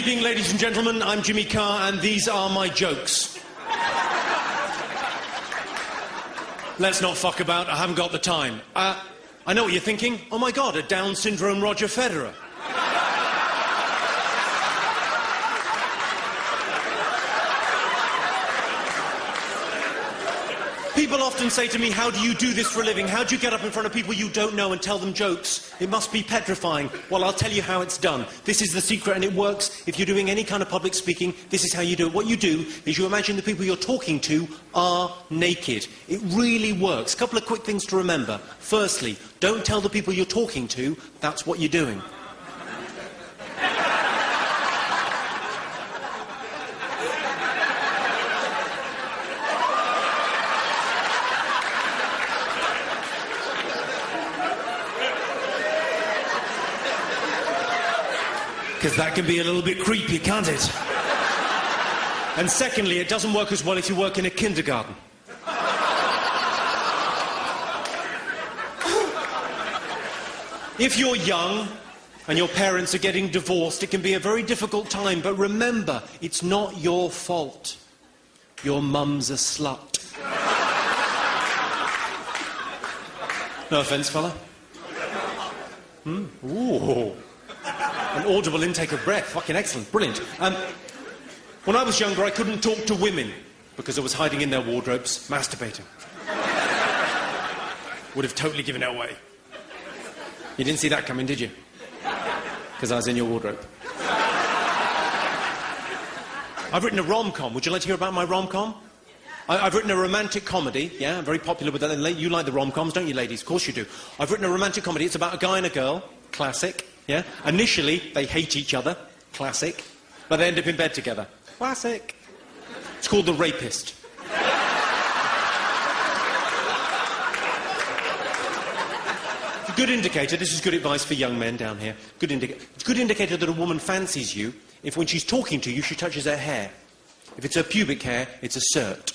evening, ladies and gentlemen. I'm Jimmy Carr, and these are my jokes. Let's not fuck about. I haven't got the time. I know what you're thinking. Oh, my God, a Down syndrome Roger Federer. People often say to me, how do you do this for a living? How do you get up in front of people you don't know and tell them jokes? It must be petrifying. Well, I'll tell you how it's done. This is the secret, and it works. If you're doing any kind of public speaking, this is how you do it. What you do is you imagine the people you're talking to are naked. It really works. A couple of quick things to remember. Firstly, don't tell the people you're talking to that's what you're doing. Because that can be a little bit creepy, can't it? And secondly, it doesn't work as well if you work in a kindergarten. If you're young and your parents are getting divorced, it can be a very difficult time, but remember, it's not your fault. Your mum's a slut. No offence, fella. Ooh. An audible intake of breath. Fucking excellent. Brilliant. When I was younger, I couldn't talk to women because I was hiding in their wardrobes, masturbating. Would have totally given it away. You didn't see that coming, did you? Because I was in your wardrobe. I've written a rom-com. Would you like to hear about my rom-com? I've written a romantic comedy. Yeah, I'm very popular with that. You like the rom-coms, don't you, ladies? Of course you do. I've written a romantic comedy. It's about a guy and a girl. Classic. Yeah? Initially, they hate each other. Classic. But they end up in bed together. Classic. It's called The Rapist. It's a good indicator. This is good advice for young men down here. It's a good indicator that a woman fancies you if when she's talking to you, she touches her hair. If it's her pubic hair, it's a cert.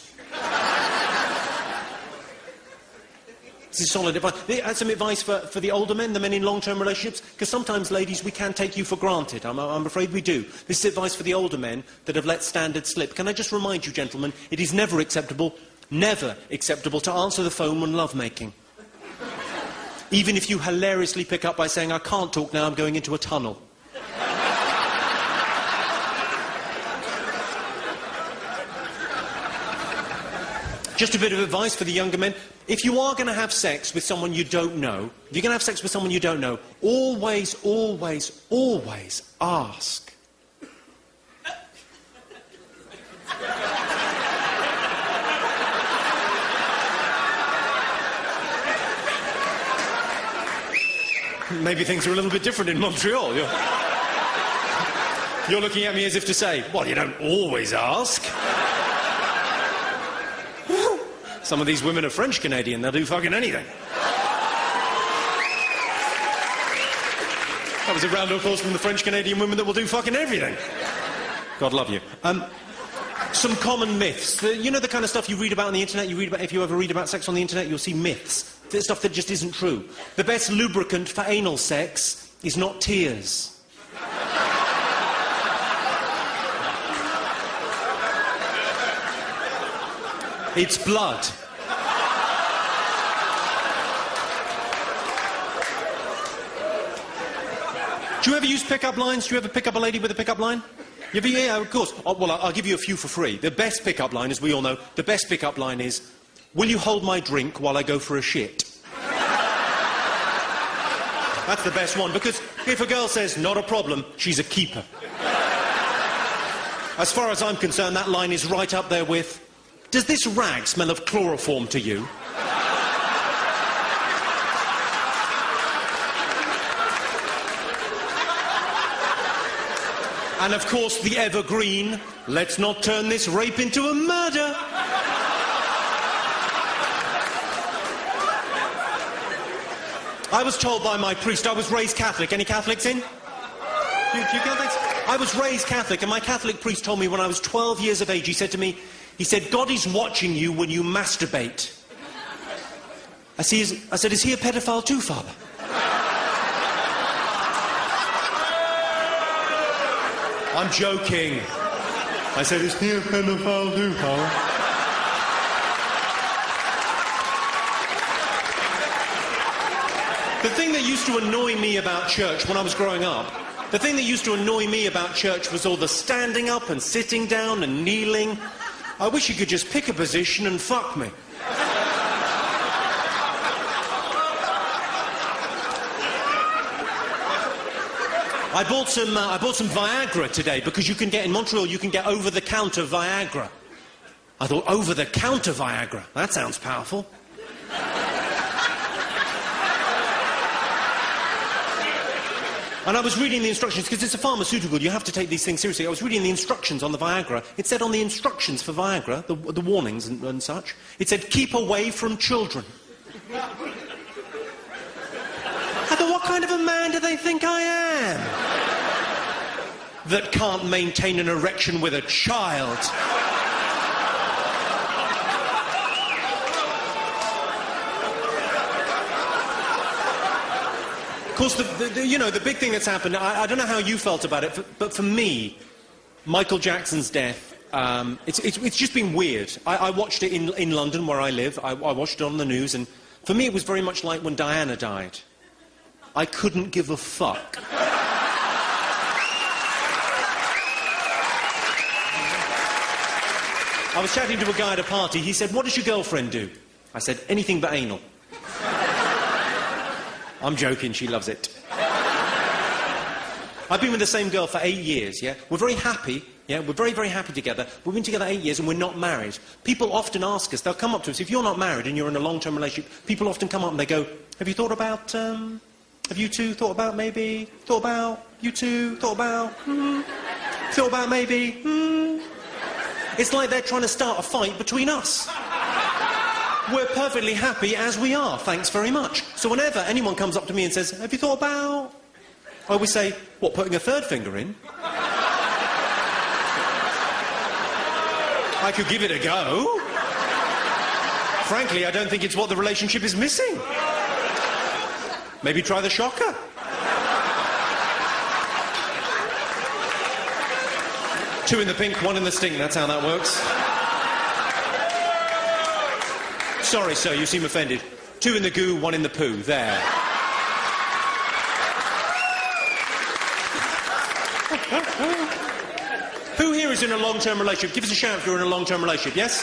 This is solid advice. That's some advice for the older men, the men in long-term relationships, because sometimes, ladies, we can take you for granted. I'm afraid we do. This is advice for the older men that have let standards slip. Can I just remind you, gentlemen, it is never acceptable to answer the phone when lovemaking. Even if you hilariously pick up by saying, I can't talk now, I'm going into a tunnel. Just a bit of advice for the younger men. If you are going to have sex with someone you don't know, if you're going to have sex with someone you don't know, always, always, always ask. Maybe things are a little bit different in Montreal. You're looking at me as if to say, well, you don't always ask. Some of these women are French-Canadian, they'll do fucking anything. That was a round of applause from the French-Canadian women that will do fucking everything. God love you. Some common myths. You know the kind of stuff you read about on the internet? If you ever read about sex on the internet, you'll see myths. The stuff that just isn't true. The best lubricant for anal sex is not tears. It's blood. Do you ever use pick-up lines? Do you ever pick up a lady with a pick-up line? Yeah, of course. Oh, well, I'll give you a few for free. The best pick-up line, as we all know, the best pick-up line is, will you hold my drink while I go for a shit? That's the best one, because if a girl says, not a problem, she's a keeper. As far as I'm concerned, that line is right up there with, does this rag smell of chloroform to you? And of course, the evergreen, let's not turn this rape into a murder. I was told by my priest, I was raised Catholic. Any Catholics in? You Catholics? I was raised Catholic, and my Catholic priest told me when I was 12 years of age, he said to me, he said, God is watching you when you masturbate. I said, is he a pedophile too, Father? I'm joking. I said, is he a pedophile too, Carl? The thing that used to annoy me about church when I was growing up, the thing that used to annoy me about church was all the standing up and sitting down and kneeling. I wish you could just pick a position and fuck me. I bought some Viagra today because you can get, in Montreal, you can get over-the-counter Viagra. I thought, over-the-counter Viagra? That sounds powerful. And I was reading the instructions, because it's a pharmaceutical, you have to take these things seriously. I was reading the instructions on the Viagra. It said on the instructions for Viagra, the warnings and such, it said, keep away from children. I thought, what kind of a man do they think I am? That can't maintain an erection with a child. Of course, the big thing that's happened, I don't know how you felt about it, but for me, Michael Jackson's death, it's just been weird. I watched it in London, where I live. I watched it on the news, and for me it was very much like when Diana died. I couldn't give a fuck. I was chatting to a guy at a party. He said, what does your girlfriend do? I said, anything but anal. I'm joking, she loves it. I've been with the same girl for 8 years, yeah? We're very happy, yeah? We're very, very happy together. We've been together 8 years and we're not married. People often ask us, they'll come up to us, if you're not married and you're in a long-term relationship, people often come up and they go, have you thought about, have you two thought about maybe, thought about, you two, thought about, thought about maybe, It's like they're trying to start a fight between us. We're perfectly happy as we are, thanks very much. So whenever anyone comes up to me and says, have you thought about... I always say, what, putting a third finger in? I could give it a go. Frankly, I don't think it's what the relationship is missing. Maybe try the shocker. Two in the pink, one in the stink, that's how that works. Sorry, sir, you seem offended. Two in the goo, one in the poo. There. Who here is in a long-term relationship? Give us a shout if you're in a long-term relationship, yes?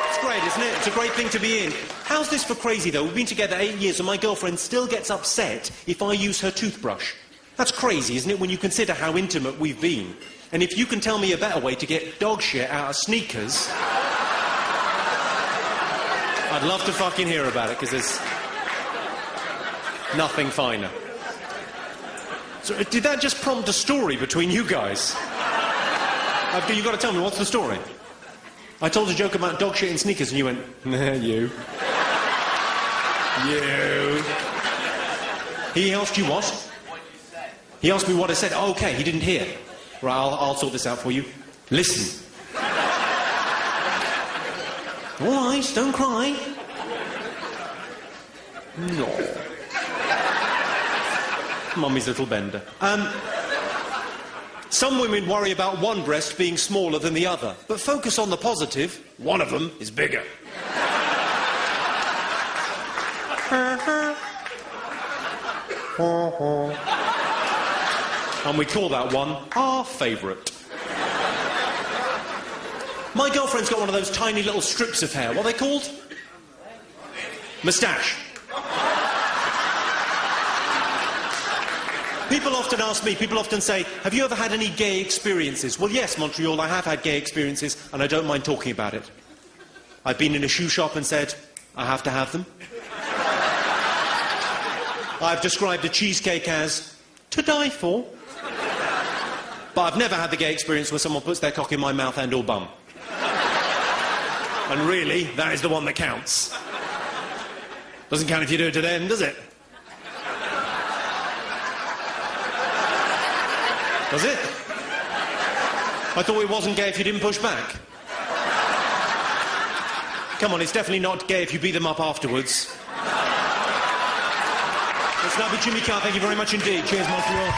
It's great, isn't it? It's a great thing to be in. How's this for crazy, though? We've been together 8 years and my girlfriend still gets upset if I use her toothbrush. That's crazy, isn't it, when you consider how intimate we've been? And if you can tell me a better way to get dog shit out of sneakers... I'd love to fucking hear about it, because there's nothing finer. So, did that just prompt a story between you guys? You've got to tell me, what's the story? I told a joke about dog shit in sneakers, and you went, nah, you. You. He asked you what? He asked me what I said. Oh, OK, he didn't hear. Right, I'll sort this out for you. Listen. All right, don't cry. No. Mummy's little bender. Some women worry about one breast being smaller than the other, but focus on the positive. One of them is bigger. And we call that one our favourite. My girlfriend's got one of those tiny little strips of hair. What are they called? Moustache. People often ask me, people often say, have you ever had any gay experiences? Well, yes, Montreal, I have had gay experiences, and I don't mind talking about it. I've been in a shoe shop and said, I have to have them. I've described a cheesecake as to die for. But I've never had the gay experience where someone puts their cock in my mouth and or bum. And really, that is the one that counts. Doesn't count if you do it to them, does it? Does it? I thought it wasn't gay if you didn't push back. Come on, it's definitely not gay if you beat them up afterwards. It's now with Jimmy Carr. Thank you very much indeed. Cheers, Montreal.